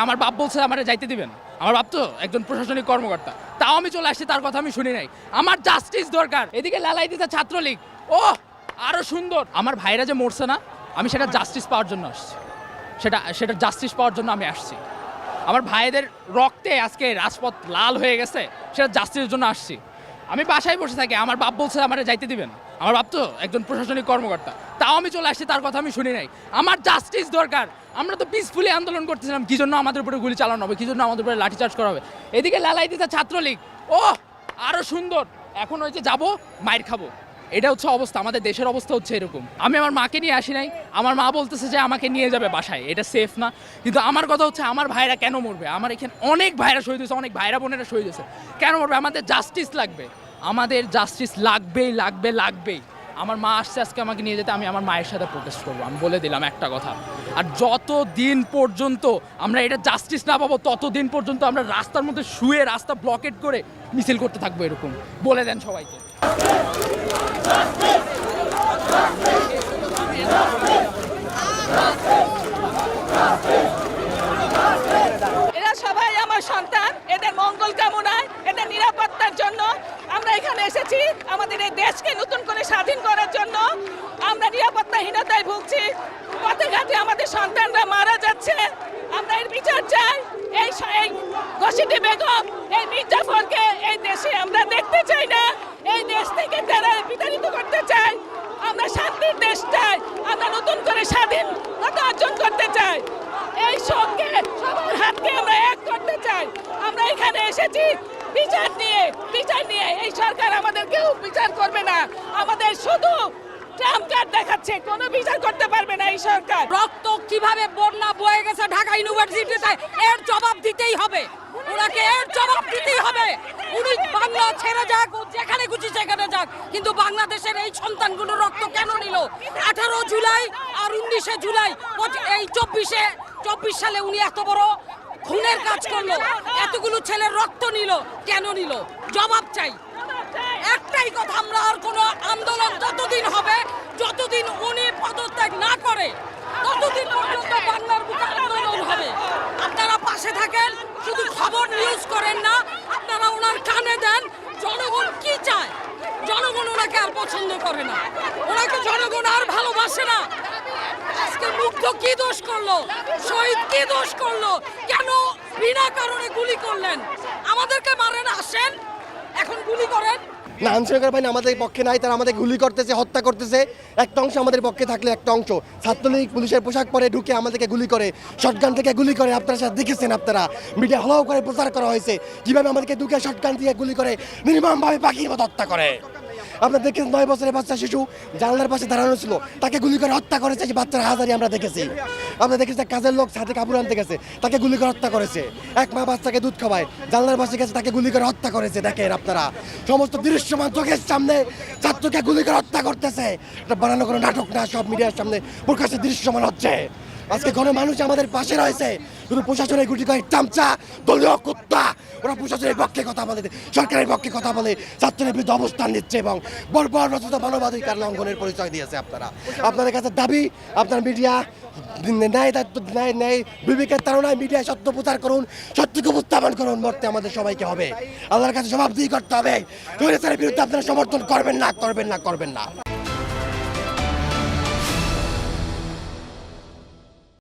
আমার বাপ বলছে আমারে যাইতে দিবেন। আমার বাপ তো একজন প্রশাসনিক কর্মকর্তা, তাও আমি চলে আসছি, তার কথা আমি শুনি নাই। আমার জাস্টিস দরকার। এদিকে লালাই দিতে ছাত্রলীগ, ও আরো সুন্দর। আমার ভাইরা যে মরছে না, আমি সেটা জাস্টিস পাওয়ার জন্য আসছি। সেটা জাস্টিস পাওয়ার জন্য আমি আসছি। আমার ভাইদের রক্তে আজকে রাজপথ লাল হয়ে গেছে, সেটা জাস্টিসের জন্য আসছি। আমি বাসায় বসে থাকি, আমার বাপ বলছে আমারে যাইতে দিবেন। আমার বাপ তো একজন প্রশাসনিক কর্মকর্তা, তাও আমি চলে আসছি, তার কথা আমি শুনি নাই। আমার জাস্টিস দরকার। আমরা তো পিসফুলি আন্দোলন করতেছিলাম, কি জন্য আমাদের উপরে গুলি চালানো হবে, কি জন্য আমাদের উপরে লাঠিচার্জ করা হবে। এদিকে লালাই দিতে ছাত্রলীগ, ও আরো সুন্দর। এখন ওই যে যাবো, মাইর খাবো। এটা হচ্ছে অবস্থা, আমাদের দেশের অবস্থা হচ্ছে এরকম। আমি আমার মাকে নিয়ে আসি নাই, আমার মা বলতেছে যে আমাকে নিয়ে যাবে বাসায়, এটা সেফ না। কিন্তু আমার কথা হচ্ছে আমার ভাইরা কেন মরবে? আমার এখানে অনেক ভাইরা শহীদ হয়েছে, অনেক ভাইরা বোনেরা শহীদ হয়েছে, কেন মরবে? আমাদের জাস্টিস লাগবে, আমাদের জাস্টিস লাগবেই লাগবে লাগবেই। আমার মা আসছে আজকে আমাকে নিয়ে যেতে, আমি আমার মায়ের সাথে প্রোটেস্ট করবো, আমি বলে দিলাম একটা কথা। আর যত দিন পর্যন্ত আমরা এটা জাস্টিস না পাবো, ততদিন পর্যন্ত আমরা রাস্তার মধ্যে শুয়ে রাস্তা ব্লকেট করে মিছিল করতে থাকবো, এরকম বলে দেন সবাইকে। এরা সবাই আমার সন্তান, এদের মঙ্গল কামনায়, এদের নিরাপত্তার জন্য আমরা এখানে এসেছি। আমাদের এই দেশকে নতুন করে স্বাধীন করার জন্য। আমরা নিরাপত্তাহীনতায় ভুগছি, পথে ঘাটে আমাদের সন্তানরা মারা যাচ্ছে। আমরা এর বিচার চাই। এই ঘসিটি বেগম, এই মির্জাফরকে এই দেশে আমরা দেখতে চাই না। এই দেশ থেকে তারা বিতাড়িত করতে চাই। আমরা শান্তির দেশ চাই, আমরা নতুন করে স্বাধীনতা অর্জন করতে চাই। এই সঙ্গে সবার হাতকে আমরা এক করতে চাই। আমরা এখানে এসেছি বিচার নিয়ে। এই সরকার আমাদের কেউ বিচার করবে না, আমাদের শুধু ট্রাম্প কার্ড দেখাচ্ছে, কোনো বিচার করতে পারবে না এই সরকার। রক্ত কিভাবে বন্যা বয়ে গেছে ঢাকা ইউনিভার্সিটিতে, এর জবাব দিতেই হবে। ওনাকে এর জবাব দিতেই হবে। উনি বাংলা ছেড়ে যাক, যেখানে খুশি সেখানে যাক, কিন্তু বাংলাদেশের এই সন্তানগুলোর রক্ত কেন নিল? 18 জুলাই আর 19 জুলাই এই 24 সালে উনি এত বড় খুনের কাজ করলো, এতগুলো ছেলের রক্ত নিল, কেন নিল? জবাব চাই। একটাই কথা, আমরা আর কোনো আন্দোলন যতদিন হবে, যতদিন উনি পদত্যাগ না করে, ততদিন পর্যন্ত বাংলার বুকে আন্দোলন হবে। আপনারা পাশে থাকেন, শুধু খবর নিউজ করেন না, আপনারা ওনার কানে দেন। জনগণ কি চায়? জনগণ ওনাকে আর পছন্দ করে না, ওনাকে জনগণ আর ভালোবাসে না। আজকে মুগ্ধ কি দোষ করলো? শহীদ কি দোষ করলো? কেন বিনা কারণে গুলি করলেন? আমাদেরকে মারেন, আসেন এখন গুলি করেন। না, আইনশৃঙ্খলা বাহিনী আমাদের পক্ষে নাই, তারা আমাদের গুলি করতেছে, হত্যা করতেছে। একটা অংশ আমাদের পক্ষে থাকলে একটা অংশ ছাত্রলীগ পুলিশের পোশাক পরে ঢুকে আমাদেরকে গুলি করে, শটগান থেকে গুলি করে। আপনারা সাথে দেখেছেন, আপনারা মিডিয়া হলাও করে প্রচার করা হয়েছে কিভাবে আমাদেরকে ঢুকে শটগান দিয়ে গুলি করে, নির্মমভাবে পাখির মতো হত্যা করে। আপনারা দেখেছেন 9 বছরের বাচ্চা শিশু জানলার পাশে দাঁড়ানো ছিল, তাকে গুলি করে হত্যা করেছে। যে বাচ্চার হাজারি আমরা দেখেছি। আপনারা দেখেছেন কাজের লোক ছাদে কাপড় আনতে গেছে, তাকে গুলি করে হত্যা করেছে। এক মা বাচ্চাকে দুধ খাওয়ায়, জানলার পাশে গেছে, তাকে গুলি করে হত্যা করেছে। দেখেন আপনারা সমস্ত দৃশ্যমান চোখের সামনে ছাত্রকে গুলি করে হত্যা করতেছে। এটা বানানো কোনো নাটক না, সব মিডিয়ার সামনে প্রকাশ্যে দৃশ্যমান হচ্ছে। আজকে গণমানুষ আমাদের পাশে রয়েছে, শুধু প্রশাসনের গুটি কয়েক চামচা দলীয় কুত্তা ওরা প্রশাসনের পক্ষে কথা বলে, সরকারের পক্ষে কথা বলে, ছাত্রের বিরুদ্ধে অবস্থান নিচ্ছে এবং বর্বর রচিত মানবাধিকার লঙ্ঘনের পরিচয় দিয়েছে। আপনাদের কাছে দাবি, আপনার মিডিয়া ন্যায় বিবেকের তাড়নায় মিডিয়ায় সত্য প্রচার করুন, সত্যকে উপস্থাপন করুন। মরতে আমাদের সবাইকে হবে, আল্লাহর কাছে জবাবদিহি করতে হবে। স্বৈরাচারের বিরুদ্ধে আপনারা সমর্থন করবেন না।